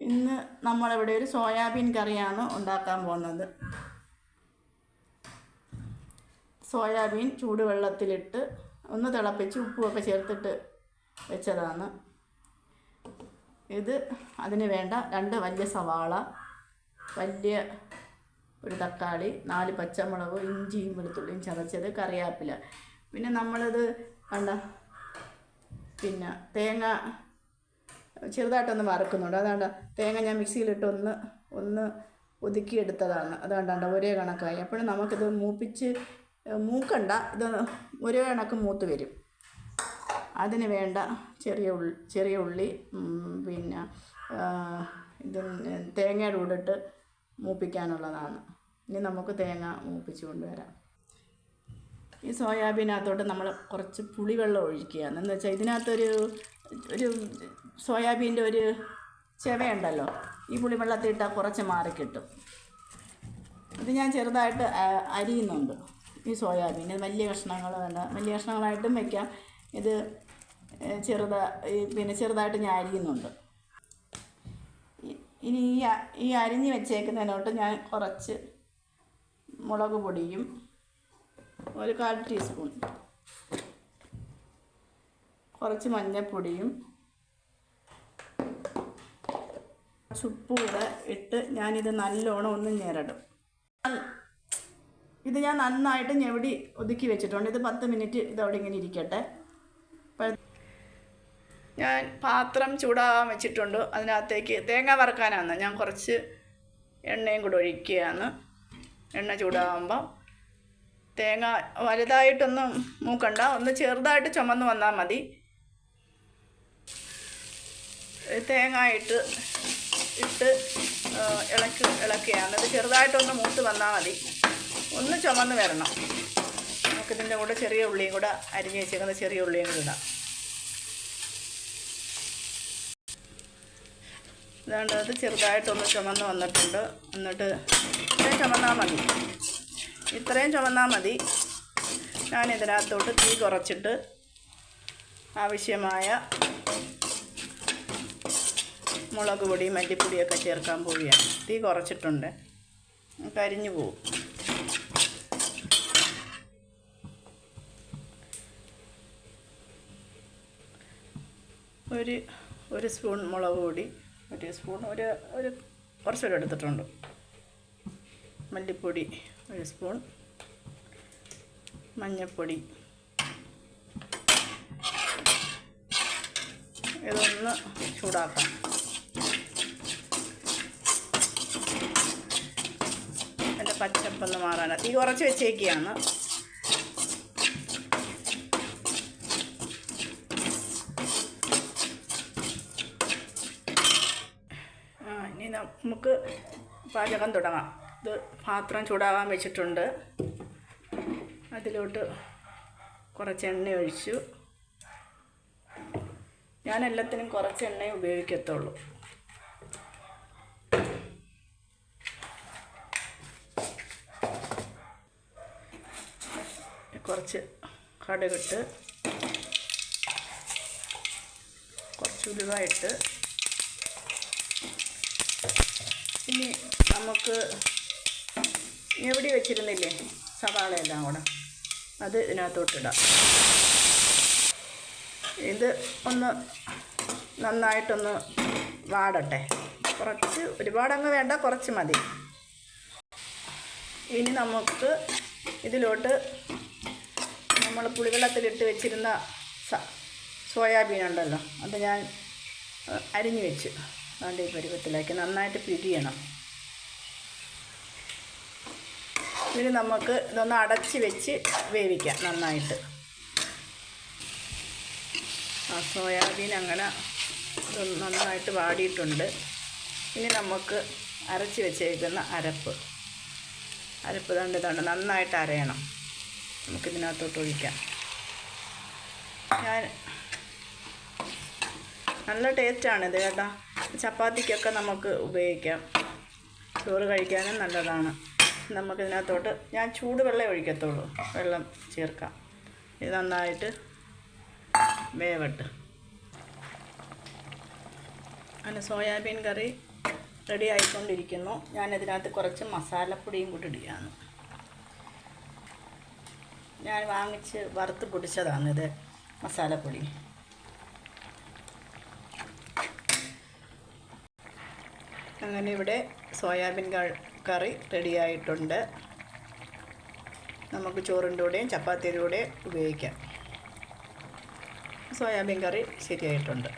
ഇന്ന് നമ്മളിവിടെ ഒരു സോയാബീൻ കറിയാണ് ഉണ്ടാക്കാൻ പോകുന്നത്. സോയാബീൻ ചൂടുവെള്ളത്തിലിട്ട് ഒന്ന് തിളപ്പിച്ച് ഉപ്പുമൊക്കെ ചേർത്തിട്ട് വെച്ചതാണ് ഇത്. അതിന് വേണ്ട 2 വലിയ സവാള, വലിയ ഒരു തക്കാളി, 4 പച്ചമുളക്, ഇഞ്ചിയും വെളുത്തുള്ളിയും ചതച്ചത്, കറിവേപ്പില. പിന്നെ നമ്മളിത് കണ്ട പിന്നെ തേങ്ങ ചെറുതായിട്ടൊന്ന് വറുക്കുന്നുണ്ട്. അതാണ്ട് തേങ്ങ ഞാൻ മിക്സിയിലിട്ട് ഒന്ന് ഒതുക്കിയെടുത്തതാണ്. അതുകൊണ്ടാണ്ട് ഒരേ കണക്കായി. അപ്പോഴും നമുക്കിത് മൂക്കണ്ട, ഇത് ഒരേ കണക്ക് മൂത്ത് വരും. അതിന് വേണ്ട ചെറിയ ഉള്ളി പിന്നെ ഇത് തേങ്ങയുടെ കൂടെ ഇട്ട് മൂപ്പിക്കാനുള്ളതാണ്. ഇനി നമുക്ക് തേങ്ങ മൂപ്പിച്ച് കൊണ്ടുവരാം. ഈ സോയാബീനകത്തോട്ട് നമ്മൾ കുറച്ച് പുളിവെള്ളം ഒഴിക്കുകയാണ്. എന്ന് വെച്ചാൽ ഇതിനകത്തൊരു സോയാബീൻ്റെ ഒരു ചെവയുണ്ടല്ലോ, ഈ പുളിവെള്ളത്തിൽ ഇട്ടാൽ കുറച്ച് മാറിക്കിട്ടും. ഇത് ഞാൻ ചെറുതായിട്ട് അരിയുന്നുണ്ട്. ഈ സോയാബീൻ വലിയ കഷ്ണങ്ങൾ വേണ്ട, വലിയ കഷ്ണങ്ങളായിട്ടും വയ്ക്കാം. ഇത് ചെറുതായിട്ട് ഞാൻ അരിയുന്നുണ്ട്. ഇനി ഈ അരിഞ്ഞ് വെച്ചേക്കുന്നതിനോട്ട് ഞാൻ കുറച്ച് മുളക് പൊടിയും ഒരു 1/4 ടീസ്പൂൺ, കുറച്ച് മഞ്ഞൾപ്പൊടിയും ഉപ്പും കൂടെ ഇട്ട് ഞാനിത് നല്ലോണം ഒന്ന് ഞെരടും. ഇത് ഞാൻ നന്നായിട്ട് ഞെവിടി ഒതുക്കി വെച്ചിട്ടുണ്ട്. ഇത് 10 മിനിറ്റ് ഇതവിടെ ഇങ്ങനെ ഇരിക്കട്ടെ. ഞാൻ പാത്രം ചൂടാകാൻ വെച്ചിട്ടുണ്ട്. അതിനകത്തേക്ക് തേങ്ങ വറുക്കാനാണ് ഞാൻ കുറച്ച് എണ്ണയും കൂടെ ഒഴിക്കുകയാണ്. എണ്ണ ചൂടാകുമ്പോൾ തേങ്ങ വലുതായിട്ടൊന്നും മൂക്കണ്ട, ഒന്ന് ചെറുതായിട്ട് ചുമന്ന് വന്നാൽ മതി. തേങ്ങ ഇട്ട് ഇളക്കുകയാണ്. ഇത് ചെറുതായിട്ടൊന്ന് മൂത്ത് വന്നാൽ മതി, ഒന്ന് ചുമന്ന് വരണം. നമുക്കിതിൻ്റെ കൂടെ ചെറിയ ഉള്ളിയും കൂടെ അരിഞ്ഞ് വെച്ചേക്കുന്ന ചെറിയ ഉള്ളിയും കൂടെ ഇടാം. അതുകൊണ്ട് അത് ചെറുതായിട്ടൊന്ന് ചുമന്ന് വന്നിട്ടുണ്ട്. എന്നിട്ട് ഇത്രയും ചുമന്നാൽ മതി. ഞാനിതിനകത്തോട്ട് തീ കുറച്ചിട്ട് ആവശ്യമായ മുളക് പൊടി, മല്ലിപ്പൊടിയൊക്കെ ചേർക്കാൻ പോവുകയാണ്. തീ കുറച്ചിട്ടുണ്ട്, കരിഞ്ഞു പോവും. ഒരു സ്പൂൺ മുളക് പൊടി, ഒരു സ്പൂൺ ഒരു കുറച്ചുകൂടെ എടുത്തിട്ടുണ്ട്. മല്ലിപ്പൊടി 1 സ്പൂൺ, മഞ്ഞൾപ്പൊടി. ഇതൊന്ന് ചൂടാക്കാം. എൻ്റെ പച്ചപ്പൊന്ന് മാറാനാണ് തീ കുറച്ച് വെച്ചേക്കുകയാണ്. ഇനി നമുക്ക് പാചകം തുടങ്ങാം. ഇത് പാത്രം ചൂടാകാൻ വെച്ചിട്ടുണ്ട്. അതിലോട്ട് കുറച്ച് എണ്ണ ഒഴിച്ചു. ഞാൻ എല്ലാത്തിനും കുറച്ച് എണ്ണയെ ഉപയോഗിക്കത്തുള്ളൂ. കുറച്ച് കടുകിട്ട്, കുറച്ച് ഉലുവ ഇട്ട്, ഇനി നമുക്ക് എവിടെ വെച്ചിരുന്നില്ലേ സവാളയെല്ലാം കൂടെ അത് ഇതിനകത്തോട്ടിടാം. ഇത് ഒന്ന് നന്നായിട്ടൊന്ന് വാടട്ടെ. ഒരുപാടങ്ങ് വേണ്ട, കുറച്ച് മതി. ഇനി നമുക്ക് ഇതിലോട്ട് നമ്മൾ പുളിവെള്ളത്തിലിട്ട് വെച്ചിരുന്ന സോയാബീൻ ഉണ്ടല്ലോ, അത് ഞാൻ അരിഞ്ഞു വെച്ച് അതിൻ്റെ ഈ പരുവത്തിലേക്ക് നന്നായിട്ട് പിരിയണം. ഇനി നമുക്ക് ഇതൊന്ന് അടച്ച് വെച്ച് വേവിക്കാം നന്നായിട്ട്. ആ സോയാബീൻ അങ്ങനെ നന്നായിട്ട് വാടിയിട്ടുണ്ട്. ഇനി നമുക്ക് അരച്ച് വെച്ചേക്കുന്ന അരപ്പ് നന്നായിട്ട് അരയണം. നമുക്കിതിനകത്തോട്ട് ഒഴിക്കാം. നല്ല ടേസ്റ്റാണിത് കേട്ടോ. ചപ്പാത്തിക്കൊക്കെ നമുക്ക് ഉപയോഗിക്കാം, ചോറ് കഴിക്കാനും നല്ലതാണ്. നമുക്കിതിനകത്തോട്ട് ഞാൻ ചൂടുവെള്ളം ഒഴിക്കത്തുള്ളൂ, വെള്ളം ചേർക്കാം. ഇത് നന്നായിട്ട് വേവട്ട്. അങ്ങനെ സോയാബീൻ കറി റെഡി ആയിക്കൊണ്ടിരിക്കുന്നു. ഞാനിതിനകത്ത് കുറച്ച് മസാലപ്പൊടിയും കൂടി ഇടുകയാണ്. ഞാൻ വാങ്ങിച്ച് വറുത്ത് പൊടിച്ചതാണിത് മസാലപ്പൊടി. അങ്ങനെ ഇവിടെ സോയാബീൻ കറി റെഡിയായിട്ടുണ്ട്. നമുക്ക് ചോറിൻ്റെ കൂടെയും ചപ്പാത്തിയുടെ കൂടെ ഉപയോഗിക്കാം. സോയാബീൻ കറി ശരിയായിട്ടുണ്ട്.